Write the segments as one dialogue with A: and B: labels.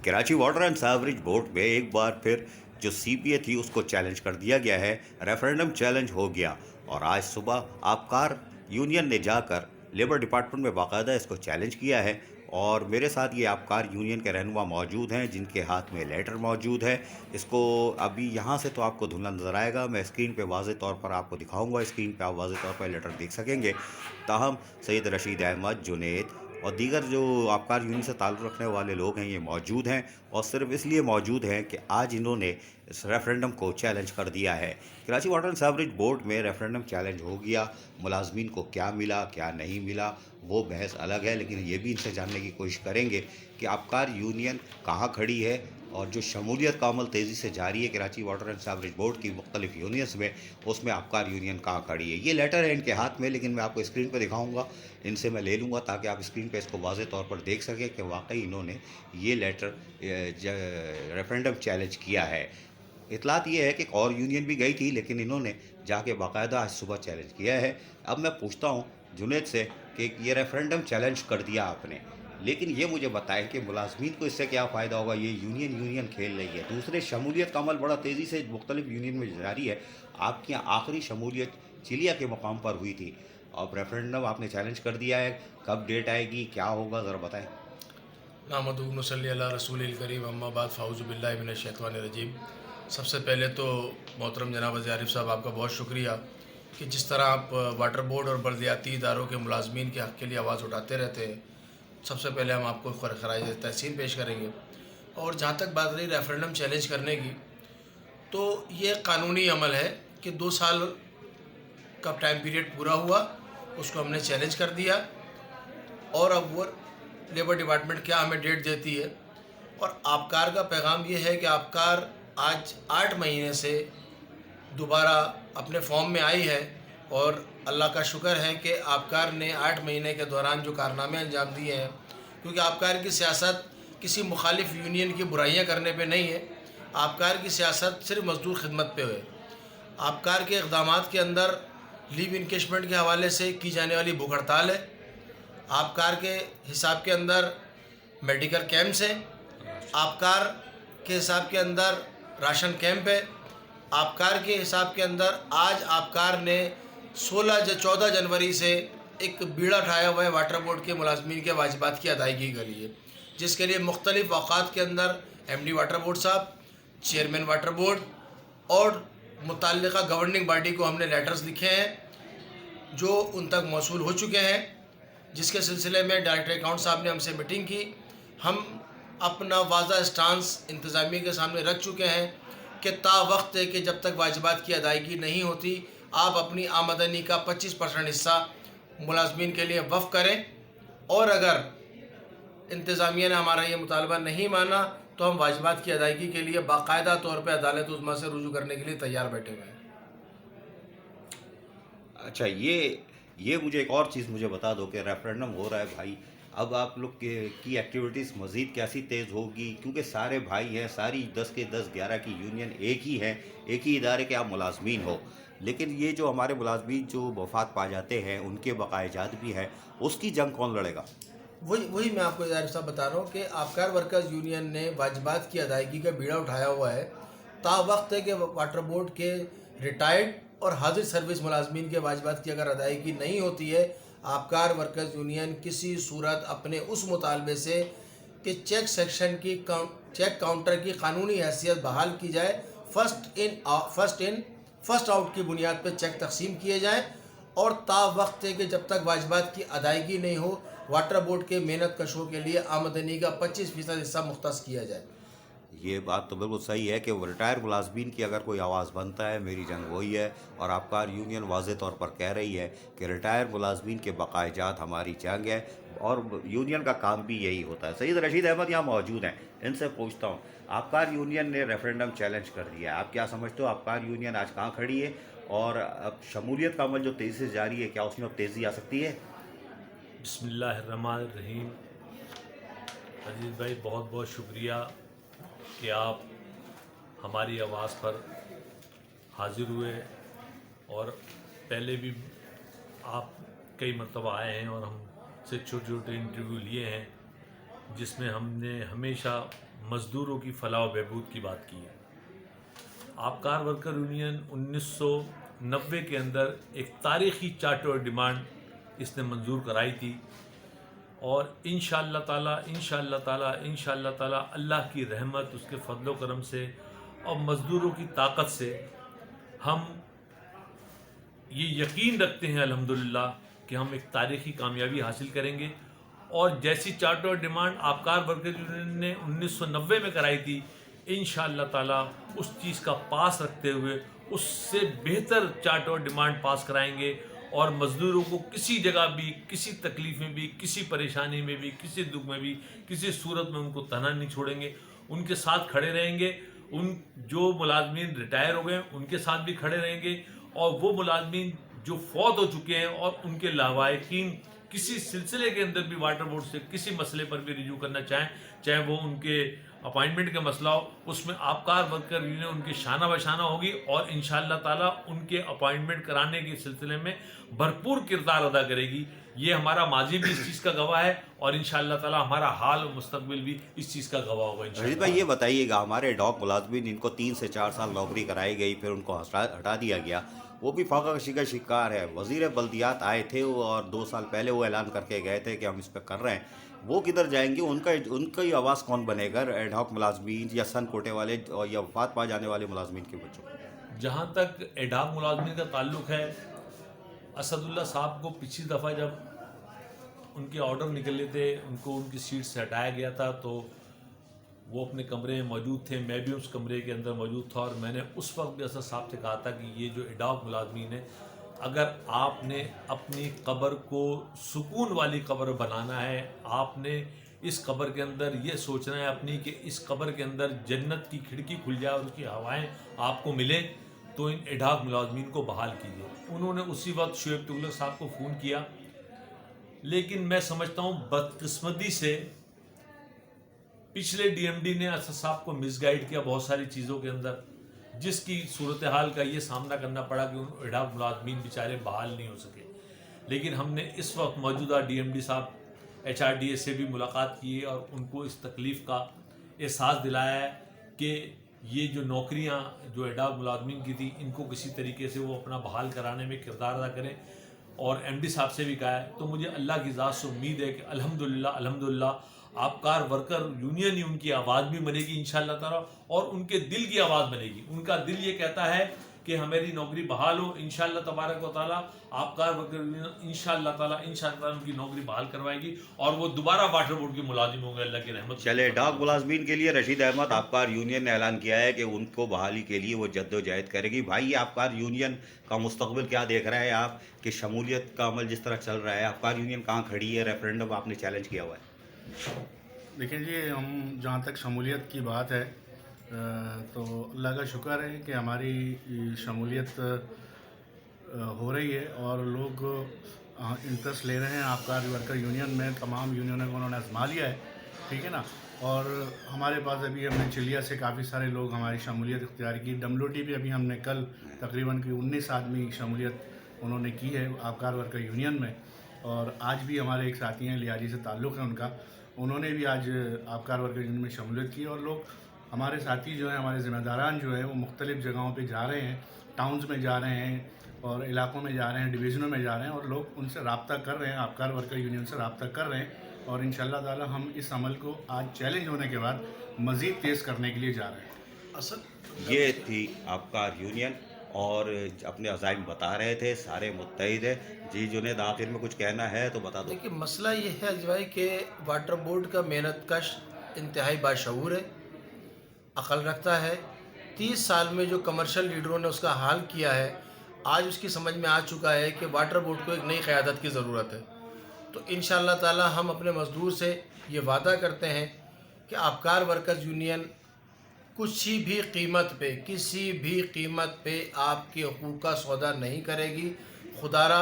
A: Karachi water and सावरेज board में एक बार फिर जो सीपीए थी उसको चैलेंज कर दिया गया है। रेफरेंडम चैलेंज हो गया और आज सुबह आबकार यूनियन ने जाकर लेबर डिपार्टमेंट में बाकायदा इसको चैलेंज किया है। और मेरे साथ ये आबकार यूनियन के रहनुमा मौजूद हैं जिनके हाथ में लेटर मौजूद है। इसको अभी यहाँ से तो आपको धुंधला नज़र आएगा, मैं स्क्रीन पे वाज़े तौर पर आपको दिखाऊंगा। स्क्रीन पे आप वाज़े तौर पर लेटर देख सकेंगे। ताहम सैयद रशीद अहमद, जुनेद और दीगर जो आबकार यूनियन से ताल्लुक़ रखने वाले लोग हैं ये मौजूद हैं, और सिर्फ इसलिए मौजूद हैं कि आज इन्होंने इस रेफरेंडम को चैलेंज कर दिया है। कराची वाटर एंड सावरेज बोर्ड में रेफरेंडम चैलेंज हो गया। मुलाजमीन को क्या मिला क्या नहीं मिला वो बहस अलग है, लेकिन ये भी इनसे जानने की कोशिश करेंगे कि आबकार यूनियन कहाँ खड़ी है और जो शमूलियत का अमल तेज़ी से जारी है कराची वाटर एंड सावरेज बोर्ड की मुख्तलिफ यूनियंस में, उसमें आबकार यूनियन कहाँ खड़ी है। ये लेटर है इनके हाथ में, लेकिन मैं आपको स्क्रीन पर दिखाऊंगा। इनसे मैं ले लूँगा ताकि आप स्क्रीन पर इसको वाज़े तौर पर देख सकें कि वाकई इन्होंने ये लेटर रेफरेंडम चैलेंज किया है। इतलात ये है कि एक और यूनियन भी गई थी, लेकिन इन्होंने जाके बाकायदा आज सुबह चैलेंज किया है। अब मैं पूछता हूँ जुनेद से कि ये रेफरेंडम चैलेंज कर दिया आपने, लेकिन ये मुझे बताएं कि मुलाजमीन को इससे क्या फ़ायदा होगा। ये यूनियन खेल रही है। दूसरे शमूलियत का अमल बड़ा तेज़ी से मुख्तलिफ यूनियन में जारी है। आपकी यहाँ आखिरी शमूलियत चिलिया के मकाम पर हुई थी। अब रेफरेंडम आपने चैलेंज कर दिया है, कब डेट आएगी, क्या होगा, ज़रा बताएं।
B: नहमदुहु व नसल्ली अला रसूलिल करीम, अम्मा बाद फ़ाऊज़ु बिल्लाहि मिनश शैतानिर रजीम। सबसे पहले तो मोहतरम जनाब वज़ीर आरिफ साहब, आपका बहुत शुक्रिया कि जिस तरह आप वाटर बोर्ड और बल्दियाती इदारों के मुलाजमीन के हक़ के लिए आवाज़ उठाते रहते हैं, सबसे पहले हम आपको खराज तहसीन पेश करेंगे। और जहाँ तक बात रही रेफरेंडम चैलेंज करने की, तो ये कानूनी अमल है कि 2 साल का टाइम पीरियड पूरा हुआ, उसको हमने चैलेंज कर दिया और अब वो लेबर डिपार्टमेंट क्या हमें डेट देती है। और आबकार का पैगाम ये है कि आबकार आज 8 महीने से दोबारा अपने फॉर्म में आई है, और अल्लाह का शुक्र है कि आबकार ने 8 महीने के दौरान जो कारनामे अंजाम दिए हैं, क्योंकि आबकार की सियासत किसी मुखालिफ यूनियन की बुराइयां करने पे नहीं है। आबकार की सियासत सिर्फ मजदूर खिदमत पे है। आबकार के इक़दामात के अंदर लीव इनकेशमेंट के हवाले से की जाने वाली भूख हड़ताल है। आबकार के हिसाब के अंदर मेडिकल कैंप्स हैं। आबकार के हिसाब के अंदर राशन कैंप है। आबकार के हिसाब के अंदर आज आबकार ने 14 जनवरी से एक बीड़ा उठाया हुआ है वाटर बोर्ड के मुलाजमीन के वाजिबात की अदायगी के लिए, जिसके लिए मुख्तलिफ औक़ात के अंदर MD वाटर बोर्ड साहब, चेयरमैन वाटर बोर्ड और मुतल्लिका गवर्निंग बॉडी को हमने लेटर्स लिखे हैं जो उन तक मौसूल हो चुके हैं, जिसके सिलसिले में डायरेक्टर अकाउंट साहब ने हमसे मीटिंग की। हम अपना वाज़ा स्टांस इंतज़ामिया के सामने रख चुके हैं कि ता वक्त है कि जब तक वाजिबात की अदायगी नहीं होती, आप अपनी आमदनी का 25% हिस्सा मुलाजमीन के लिए वफ़ करें, और अगर इंतज़ामिया ने हमारा ये मुतालबा नहीं माना तो हम वाजिबात की अदायगी के लिए बाकायदा तौर पर अदालत उज़्मा से रुजू करने के लिए तैयार बैठे हुए हैं।
A: अच्छा, ये मुझे एक और चीज़ मुझे बता दो कि रेफरेंडम हो रहा है भाई, अब आप लोग की एक्टिविटीज़ मज़ीद कैसी तेज़ होगी, क्योंकि सारे भाई हैं, सारी 10 के 10 11 की यूनियन एक ही है, एक ही इदारे के आप मुलाजमीन हो, लेकिन ये जो हमारे मुलाजमीन जो वफात पा जाते हैं उनके बकायजात भी हैं, उसकी जंग कौन लड़ेगा?
B: वही मैं आपको आरिफ साहब बता रहा हूँ कि आबकार वर्कर्स यूनियन ने वाजिबात की अदायगी का बीड़ा उठाया हुआ है। ता वक्त है कि वाटर बोर्ड के रिटायर्ड और हाजिर सर्विस मुलाजमीन के वाजिबात की अगर अदायगी नहीं होती है, आबकार वर्कर्स यूनियन किसी सूरत अपने उस मुतालबे से कि चेक काउंटर की कानूनी हैसियत बहाल की जाए, फर्स्ट इन फर्स्ट आउट की बुनियाद पर चेक तकसीम किए जाएँ, और ता वक्त है कि जब तक वाजिबात की अदायगी नहीं हो, वाटर बोर्ड के मेहनत कशों के लिए आमदनी का 25% हिस्सा मुख्तस किया जाए।
A: ये बात तो बिल्कुल सही है कि रिटायर मुलाजमीन की अगर कोई आवाज़ बनता है, मेरी जंग वही है। और आबकार यूनियन वाज़े तौर पर कह रही है कि रिटायर मुलाजमीन के बकायजात हमारी जंग है, और यूनियन का काम भी यही होता है। सैयद रशीद अहमद यहाँ मौजूद हैं, इनसे पूछता हूँ, आबकार यूनियन ने रेफरेंडम चैलेंज कर दिया है, आप क्या समझते हो आबकार यूनियन आज कहाँ खड़ी है? और अब शमूलियत का अमल जो तेज़ी से जारी है, क्या उसमें अब तेज़ी आ सकती है?
C: बिस्मिल्लाहिर्रहमानिर्रहीम। अजीज़ भाई, बहुत बहुत शुक्रिया कि आप हमारी आवाज़ पर हाज़िर हुए, और पहले भी आप कई मरतबा आए हैं और हमसे छोटे छोटे इंटरव्यू लिए हैं, जिसमें हमने हमेशा मज़दूरों की फलाह व बहबूद की बात की है। आपकार वर्कर यूनियन 1990 के अंदर एक तारीख़ी चार्टर और डिमांड इसने मंजूर कराई थी और इंशाअल्लाह ताला अल्लाह की रहमत, उसके फضل व करम से और मज़दूरों की ताकत से हम ये यकीन रखते हैं अल्हम्दुलिल्लाह कि हम एक तारीख़ी कामयाबी हासिल करेंगे। और जैसी चार्टर और डिमांड आपकार वर्कर यूनियन ने 1990 में कराई थी, इंशाअल्लाह ताला उस चीज़ का पास रखते हुए उससे बेहतर चार्टर और डिमांड पास कराएंगे और मज़दूरों को किसी जगह भी, किसी तकलीफ़ में भी, किसी परेशानी में भी, किसी दुख में भी, किसी सूरत में उनको तनहा नहीं छोड़ेंगे, उनके साथ खड़े रहेंगे। उन जो मुलाजमीन रिटायर हो गए उनके साथ भी खड़े रहेंगे और वो मुलाजमीन जो फौत हो चुके हैं और उनके लावाहिकीन किसी सिलसिले के अंदर भी वाटर बोर्ड से किसी मसले पर भी रिव्यू करना चाहें, चाहे वो उनके अपॉइंटमेंट का मसला हो, उसमें आपकार वर्कर यूनियन उनकी शाना बशाना होगी और इंशाअल्लाह ताला उनके अपॉइंटमेंट कराने के सिलसिले में भरपूर किरदार अदा करेगी। ये हमारा माजी भी इस चीज़ का गवाह है और इंशाअल्लाह ताला हमारा हाल और मुस्तकबिल भी इस चीज़ का गवाह होगा
A: रशीद
C: इंशाअल्लाह।
A: भाई ये बताइएगा, हमारे डॉक मुलाजमीन जिनको 3 से 4 साल नौकरी कराई गई फिर उनको हटा दिया गया, वो भी फाकाकशी का शिकार है। वज़ीर बल्दियात आए थे और 2 साल पहले वो ऐलान करके गए थे कि हम इस पर कर रहे हैं, वो किधर जाएंगे? उनका आवाज़ कौन बनेगा? एडहॉक मुलाजमीन या सन कोटे वाले और या वफात पा जाने वाले मुलाजमीन के बच्चों?
C: जहाँ तक एडहॉक मुलाजमीन का ताल्लुक़ है, असदुल्ला साहब को पिछली दफ़ा जब उनके ऑर्डर निकले थे, उनको उनकी सीट से हटाया गया था, तो वो अपने कमरे में मौजूद थे, मैं भी उस कमरे के अंदर मौजूद था और मैंने उस वक्त भी असद साहब से कहा था कि ये जो एडहॉक मुलाजमीन है, अगर आपने अपनी कब्र को सुकून वाली कब्र बनाना है, आपने इस कब्र के अंदर ये सोचना है अपनी कि इस कब्र के अंदर जन्नत की खिड़की खुल जाए और उसकी हवाएं आपको मिलें, तो इन एडहॉक मुलाजमीन को बहाल कीजिए। उन्होंने उसी वक्त शुएब तुगलक साहब को फ़ोन किया, लेकिन मैं समझता हूँ बदकिस्मती से पिछले डीएमडी ने असद साहब को मिसगाइड किया बहुत सारी चीज़ों के अंदर, जिसकी सूरत हाल का ये सामना करना पड़ा कि उन एडहॉक मुलाजमीन बेचारे बहाल नहीं हो सके। लेकिन हमने इस वक्त मौजूदा डीएमडी साहब HRDA से भी मुलाकात की है और उनको इस तकलीफ़ का एहसास दिलाया है कि ये जो नौकरियां जो एडहॉक मुलाजमीन की थी, इनको किसी तरीके से वो अपना बहाल कराने में किरदार अदा करें। और MD साहब से भी कहा है। तो मुझे अल्लाह की ज़ात से उम्मीद है कि अल्हम्दुलिल्लाह आपकार वर्कर यूनियन ही उनकी आवाज़ भी बनेगी इंशाअल्लाह ताला और उनके दिल की आवाज़ बनेगी। उनका दिल ये कहता है कि हमारी नौकरी बहाल हो, इंशाअल्लाह तबारक व तआला आपकार वर्कर यूनियन इंशाअल्लाह ताला उनकी नौकरी बहाल करवाएगी और वो दोबारा वाटर बोर्ड के मुलाजिम होंगे अल्लाह की रहमत।
A: चले, डॉक मुलाजमीन के लिए रशीद अहमद, आपकार यूनियन ने ऐलान किया है कि उनको बहाली के लिए वो जद्दोजहद करेगी। भाई, ये आपकार यूनियन का मुस्तकबिल क्या देख रहे हैं आप कि शमूलियत का अमल जिस तरह चल रहा है, आपकार यूनियन कहाँ खड़ी है? रेफरेंडम आपने चैलेंज किया हुआ है।
D: देखिए जी, हम जहाँ तक शमूलियत की बात है तो अल्लाह का शुक्र है कि हमारी शमूलियत हो रही है और लोग इंटरेस्ट ले रहे हैं आपकार वर्कर यूनियन में। तमाम यूनियनों को उन्होंने आजमा लिया है, ठीक है ना। और हमारे पास अभी हमने चिलिया से काफ़ी सारे लोग हमारी शमूलियत इख्तियार की। डमलोटी भी अभी हमने कल तकरीबन की 19 आदमी शमूलियत उन्होंने की है आपकार वर्कर यूनियन में। और आज भी हमारे एक साथी हैं, लियाजी से ताल्लुक़ है उनका, उन्होंने भी आज आपकार वर्कर यूनियन में शमूलियत की। और लोग हमारे साथी जो हैं, हमारे ज़िम्मेदारान जो हैं, वो मुख्तलिफ़ जगहों पे जा रहे हैं, टाउन्स में जा रहे हैं और इलाकों में जा रहे हैं, डिवीज़नों में जा रहे हैं और लोग उनसे रब्ता कर रहे हैं, आपकार वर्कर यूनियन से रब्ता कर रहे हैं। और इंशाअल्लाह ताला हम इस अमल को आज चैलेंज होने के बाद मज़ीद तेज़ करने के लिए जा रहे हैं।
B: असल
A: ये थी आपकार यूनियन और अपने अज़ाइम बता रहे थे, सारे मुत्तहिद है। जी जुनेद, आखिर में कुछ कहना है तो बता दो।
B: देखिए, मसला ये है अजय भाई कि वाटर बोर्ड का मेहनत कश इंतहाई बाशऊर है, अक़ल रखता है। 30 साल में जो कमर्शियल लीडरों ने उसका हाल किया है, आज उसकी समझ में आ चुका है कि वाटर बोर्ड को एक नई क़यादत की ज़रूरत है। तो इंशाअल्लाह ताला हम अपने मज़दूर से ये वादा करते हैं कि आपकार वर्कर्स यूनियन किसी भी कीमत पे आपके हकूक़ का सौदा नहीं करेगी। खुदारा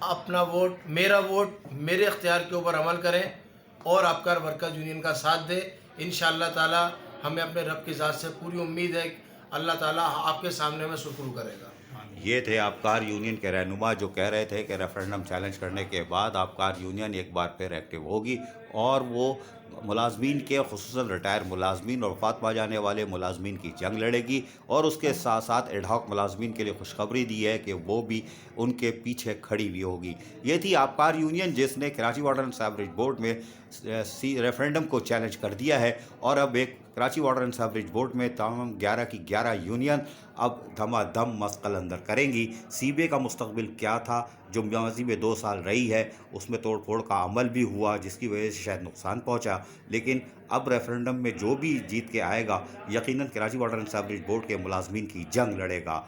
B: अपना वोट, मेरा वोट, मेरे इख्तियार के ऊपर अमल करें और आपकार वर्कर्स यूनियन का साथ दें। इंशाअल्लाह ताला हमें अपने रब की ज़ात से पूरी उम्मीद है कि अल्लाह ताला आपके सामने में सुरखरू करेगा।
A: ये थे आपकार यूनियन के रहनुमा जो कह रहे थे कि रेफरेंडम चैलेंज करने के बाद आपकार यूनियन एक बार फिर एक्टिव होगी اور وہ ملازمین کے خصوصاً ریٹائر ملازمین اور وفات پا جانے والے ملازمین کی جنگ لڑے گی، اور اس کے ساتھ ساتھ ایڈ ہاک ملازمین کے لیے خوشخبری دی ہے کہ وہ بھی ان کے پیچھے کھڑی ہوئی ہوگی۔ یہ تھی آبکار یونین جس نے Karachi water and sewerage board میں ریفرینڈم کو چیلنج کر دیا ہے، اور اب ایک Karachi water and sewerage board میں تمام 11 کی 11 یونین اب دھما دھم مسقل اندر کریں گی۔ سی بی اے کا مستقبل کیا تھا جو ماضی میں 2 سال رہی ہے، اس میں توڑ پھوڑ کا عمل بھی ہوا جس کی وجہ سے شاید نقصان پہنچا، لیکن اب ریفرینڈم میں جو بھی جیت کے آئے گا یقیناً Karachi water and sewerage board کے ملازمین کی جنگ لڑے گا۔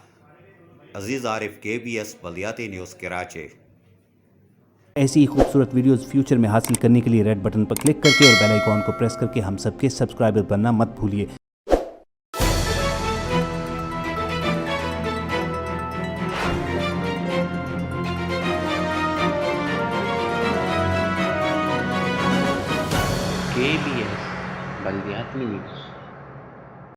A: عزیز عارف، KBS بلدیاتی نیوز، کراچی۔
E: ایسی ہی خوبصورت ویڈیوز فیوچر میں حاصل کرنے کے لیے ریڈ بٹن پر کلک کر کے اور بیل آئیکن کو پریس کر کے ہم سب کے سبسکرائبر بننا مت بھولیے۔
F: KBS بلدیاتی نیوز۔